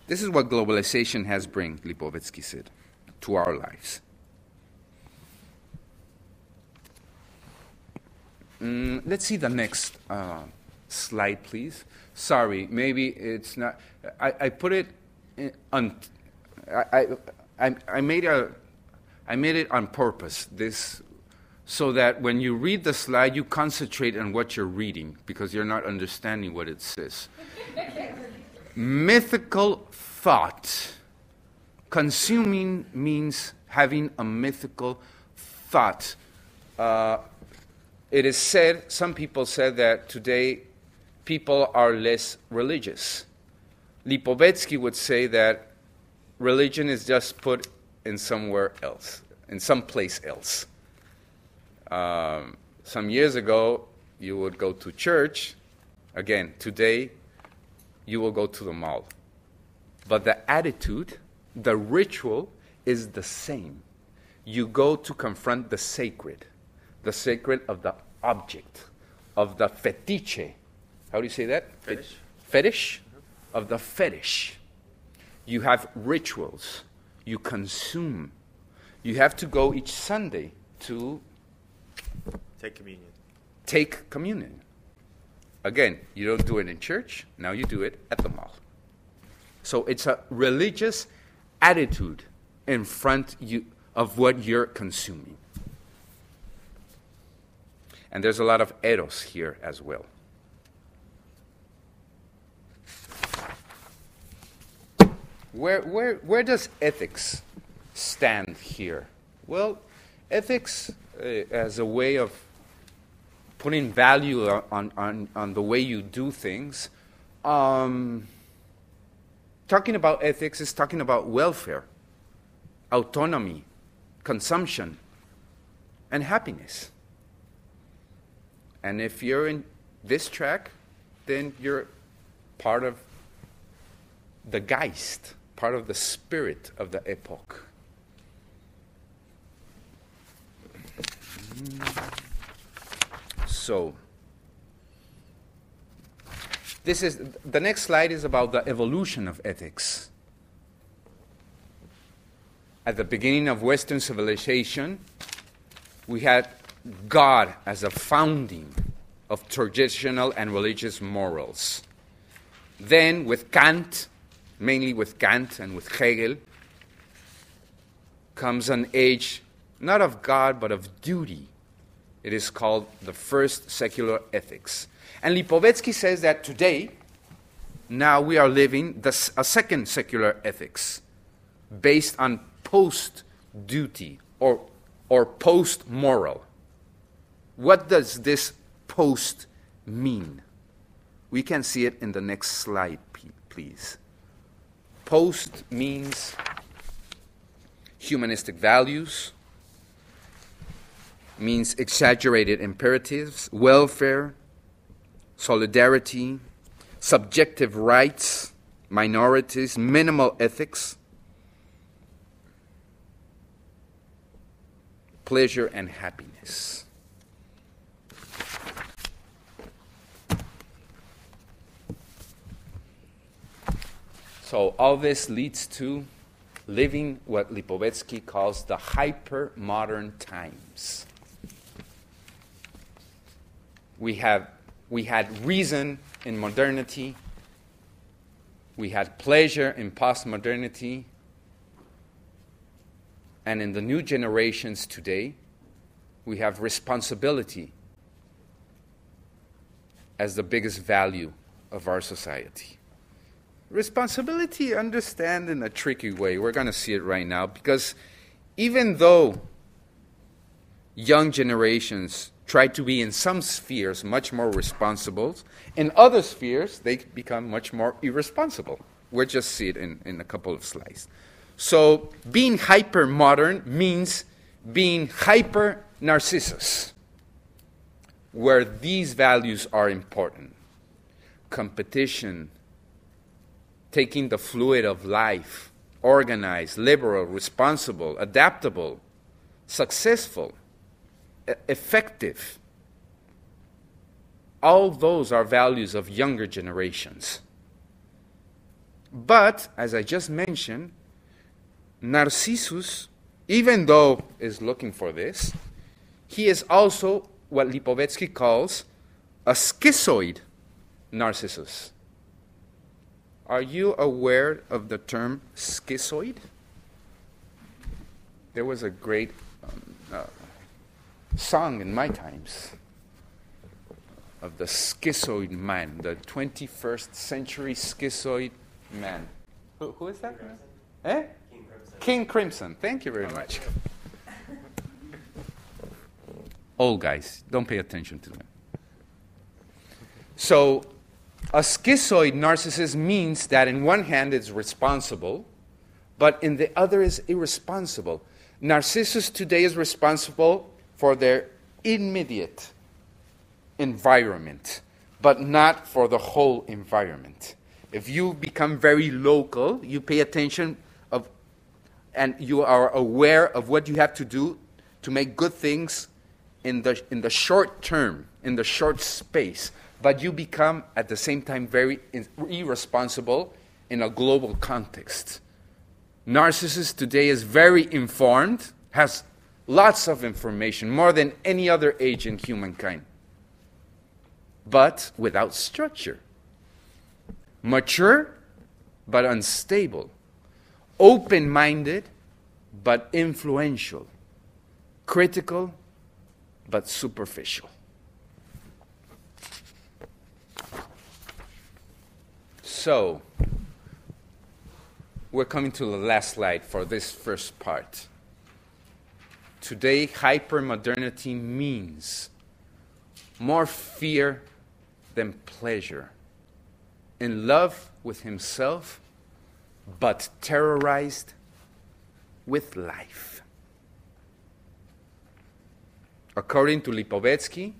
This is what globalization has bring, Lipovetsky said, to our lives. Let's see the next slide, please. Sorry, maybe it's not. I put it on. I made it on purpose. This so that when you read the slide, you concentrate on what you're reading because you're not understanding what it says. Mythical thought. Consuming means having a mythical thought. It is said, some people said that today people are less religious. Lipovetsky would say that religion is just put in somewhere else, in some place else. Some years ago, you would go to church. Again, today, you will go to the mall. But the attitude, the ritual is the same. You go to confront the sacred of the object, of the fetiche. How do you say that? Fetish. Fetish? Mm-hmm. Of the fetish. You have rituals. You consume. You have to go each Sunday to take communion. Again, you don't do it in church. Now you do it at the mall. So it's a religious attitude in front of what you're consuming. And there's a lot of eros here as well. Where does ethics stand here? Well, ethics as a way of putting value on the way you do things. Talking about ethics is talking about welfare, autonomy, consumption, and happiness. And if you're in this track, then you're part of the Geist, part of the spirit of the epoch. So, the next slide is about the evolution of ethics. At the beginning of Western civilization, we had God as a founding of traditional and religious morals. Then with Kant, mainly with Kant and with Hegel, comes an age not of God but of duty. It is called the first secular ethics. And Lipovetsky says that today, now we are living a second secular ethics based on post-duty or post-moral. What does this post mean? We can see it in the next slide, please. Post means humanistic values, means exaggerated imperatives, welfare, solidarity, subjective rights, minorities, minimal ethics, pleasure and happiness. So all this leads to living what Lipovetsky calls the hyper-modern times. We had reason in modernity. We had pleasure in post-modernity. And in the new generations today, we have responsibility as the biggest value of our society. Responsibility, understand in a tricky way. We're going to see it right now because even though young generations try to be in some spheres much more responsible, in other spheres they become much more irresponsible. We'll just see it in a couple of slides. So being hyper-modern means being hyper-Narcissus, where these values are important. Competition, taking the fluid of life, organized, liberal, responsible, adaptable, successful, effective. All those are values of younger generations. But, as I just mentioned, Narcissus, even though is looking for this, he is also what Lipovetsky calls a schizoid Narcissus. Are you aware of the term schizoid? There was a great song in my times of the schizoid man, the 21st century schizoid man. Who is that? Eh? King Crimson. King Crimson. Thank you very much. Old guys, don't pay attention to them. So, a schizoid narcissist means that in one hand it's responsible, but in the other is irresponsible. Narcissus today is responsible for their immediate environment, but not for the whole environment. If you become very local, you pay attention of, and you are aware of what you have to do to make good things in the short term, in the short space, but you become at the same time very irresponsible in a global context. Narcissus today is very informed, has lots of information, more than any other age in humankind, but without structure. Mature, but unstable. Open-minded, but influential. Critical, but superficial. So, we're coming to the last slide for this first part. Today, hypermodernity means more fear than pleasure, in love with himself, but terrorized with life. According to Lipovetsky,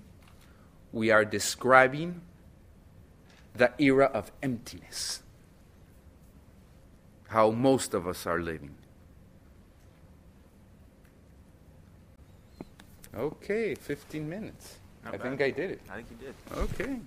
we are describing the era of emptiness, how most of us are living. Okay, 15 minutes. I think I did it. I think you did. Okay.